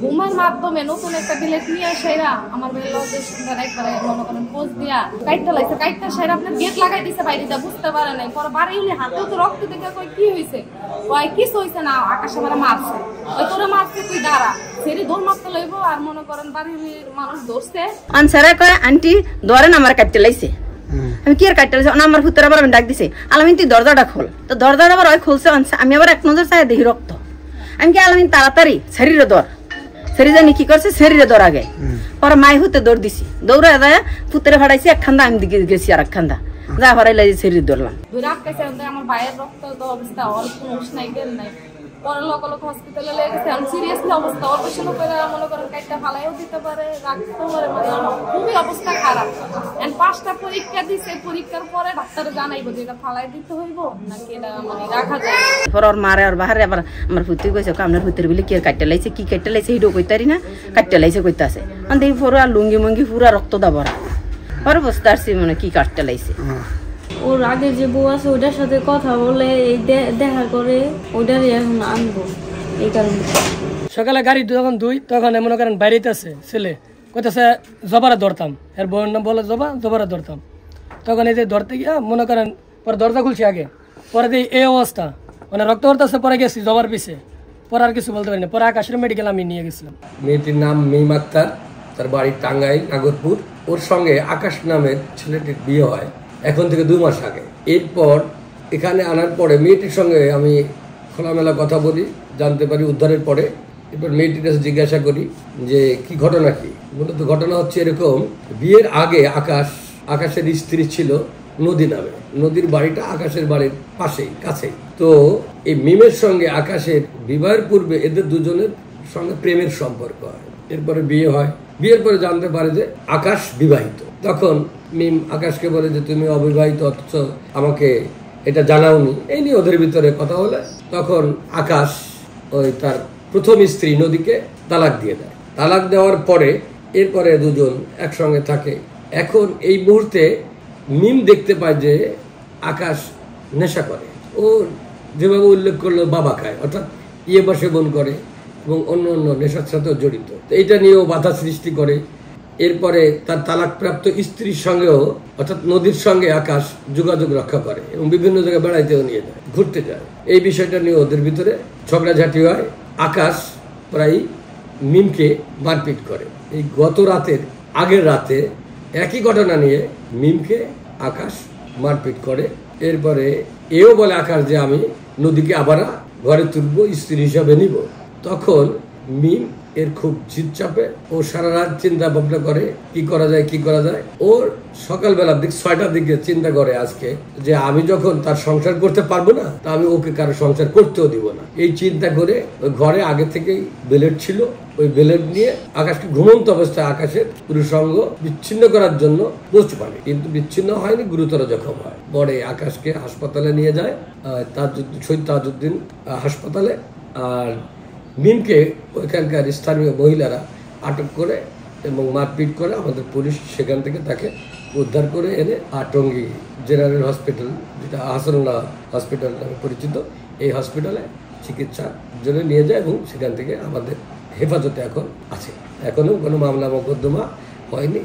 ঘুমের মাধ্যমে নতুন একটা বিলেট নিয়ে সেরা আমার বেলতে সুন্দর একবারে মনে করেন পোজ দিয়া কাইটটা লাইছে, কাইটটা সেরা আপনার গেট লাগাই দিছে বাইরে যা বুঝতে পারে নাই। পরে বাড়ি উনি হাতেও তো রক্ত দেখে কই কি হয়েছে, ওই কিছু হয়েছে না, আকাশে আমার মারছে, ওই তোরা মারছে তুই দাঁড়া, সেরি দৌড় মারতে লইব। আর মনে করেন বাড়ির মানুষ ধরছে আনসারে কয় আন্টি ধরেন আমার কাটতে লাইছে। আমি কি আর কাটতে লাইছে না, আমার ভূতের আবার আমি ডাক দিছে, আলামিন তুই দরজাটা খোল। তো দরজাটা আবার ওই খুলছে, আমি আবার এক নজর চাই দেখি রক্ত। আমি কি আলামিন তাড়াতাড়ি শরীরে দর, শরীর জানি কি করছে শরীরে দর আগে। পরে মাই হতে দৌড় দিছি, দৌড়ে যায় ভূতের ফাড়াইছি এক খান্দা, আমি দিকে গেছি আর এক খান্দা যা ফাড়াইলে শরীর ধরলাম। আমার ভাইয়ের রক্ত অবস্থা অল্প নাই গেল নাই। পরে লোক হসপিটালে লেগে গেছে, আমি সিরিয়াসলি অবস্থা অপারেশন করে মনে করেন কাইটটা ফালাইও দিতে পারে, রাখতেও পারে, মানে খুবই অবস্থা খারাপ। এন্ড 5টা পরীক্ষা দিছে, পরীক্ষার পরে ডাক্তার জানাইবো যে এটা ফালাই দিতে হইব নাকি এটা মানে রাখা যায়। পরে ওর মারে আর বাহারে আবার আমার ভূতি কইছে আপনার ভূতের বলে কি আর কাটতে লাইছে, কি কাটতে লাইছে হিডো কইতারি না, কাটতে লাইছে কইতে আছে মানে পুরো লুঙ্গি মুঙ্গি পুরা রক্ত দাবরা। পরে বুঝতে পারছি মানে কি কাটতে লাইছে। ওর আগে যে বউ আছে ওটার সাথে কথা বলে দেখা করে ওটারই এখন আনবো এই কারণে। সকালে গাড়ি যখন ধুই তখন মনে করেন বাইরেতে আছে ছেলে কইতেছে জবারা ধরতাম, এর বউয়ের নাম বলে জবারা ধরতাম। তখন এই যে ধরতে গিয়া মনে করেন পরে দরজা খুলছি আগে, পরে দিয়ে এই অবস্থা মানে রক্ত ধরতেছে, পরে গেছি জবার পিছে, পরে আর কিছু বলতে পারি না। পরে আকাশের মেডিকেল আমি নিয়ে গেছিলাম। মেয়েটির নাম মিম আক্তার, তার বাড়ি টাঙ্গাইল নাগরপুর। ওর সঙ্গে আকাশ নামের ছেলেটির বিয়ে হয় এখন থেকে 2 মাস আগে। এরপর এখানে আনার পরে মেয়েটির সঙ্গে আমি খোলামেলা কথা বলি, জানতে পারি উদ্ধারের পরে। এরপর মেয়েটির কাছে জিজ্ঞাসা করি যে কি ঘটনা কি। মূলত ঘটনা হচ্ছে এরকম, বিয়ের আগে আকাশের স্ত্রী ছিল নদী নামে, নদীর বাড়িটা আকাশের বাড়ির পাশেই কাছেই। তো এই মিমের সঙ্গে আকাশের বিবাহের পূর্বে এদের দুজনের সঙ্গে প্রেমের সম্পর্ক হয়। এরপরে বিয়ে হয়, বিয়ের পরে জানতে পারে যে আকাশ বিবাহিত। তখন মিম আকাশকে বলে যে তুমি অবিবাহিত, অথচ আমাকে এটা জানাওনি। এই নিয়ে ওদের ভিতরে কথা হলে তখন আকাশ ওই তার প্রথম স্ত্রী নদীকে তালাক দিয়ে দেয়। তালাক দেওয়ার পরে এরপরে দুজন একসঙ্গে থাকে। এখন এই মুহূর্তে মিম দেখতে পায় যে আকাশ নেশা করে। ও যেভাবে উল্লেখ করলো বাবা খায়, অর্থাৎ বা সেবন করে এবং অন্য অন্য নেশার সাথেও জড়িত। তো এইটা নিয়েও বাধা সৃষ্টি করে। এরপরে তার তালাকপ্রাপ্ত স্ত্রীর সঙ্গেও অর্থাৎ নদীর সঙ্গে আকাশ যোগাযোগ রক্ষা করে এবং বিভিন্ন জায়গায় বেড়াইতেও নিয়ে যায়, ঘুরতে যায়। এই বিষয়টা নিয়ে ওদের ভিতরে ঝগড়াঝাটি হয়। আকাশ প্রায় মিমকে মারপিট করে। এই গত রাতের আগের রাতে একই ঘটনা নিয়ে মিমকে আকাশ মারপিট করে। এরপরে এও বলে আকাশ যে আমি নদীকে আবার ঘরে তুলবো, স্ত্রী হিসাবে নিব। তখন মিম এর খুব জিদ চাপে, ও সারা রাত চিন্তা ভাবনা করে কি করা যায়। ওর সকালবেলার দিক 6টার দিকে চিন্তা করে আজকে যে আমি যখন তার সংসার করতে পারবো না, তা আমি ওকে কারো সংসার করতেও দিব না। এই চিন্তা করে ওই ঘরে আগে থেকেই বেলেট ছিল, ওই বেলেট নিয়ে আকাশকে ঘুমন্ত অবস্থায় আকাশের পুরুষাঙ্গ বিচ্ছিন্ন করার জন্য বসতে পারে, কিন্তু বিচ্ছিন্ন হয়নি, গুরুতর জখম হয়। পরে আকাশকে হাসপাতালে নিয়ে যায়, শহীদ তাজউদ্দিন হাসপাতালে। আর মিমকে ওইখানকার স্থানীয় মহিলারা আটক করে এবং মারপিট করে। আমাদের পুলিশ সেখান থেকে তাকে উদ্ধার করে এনে টঙ্গী জেনারেল হসপিটাল, যেটা আহসানুল্লাহ হসপিটাল নামে পরিচিত, এই হসপিটালে চিকিৎসার জন্য নিয়ে যায় এবং সেখান থেকে আমাদের হেফাজতে এখন আছে। এখনও কোনো মামলা মোকদ্দমা হয়নি।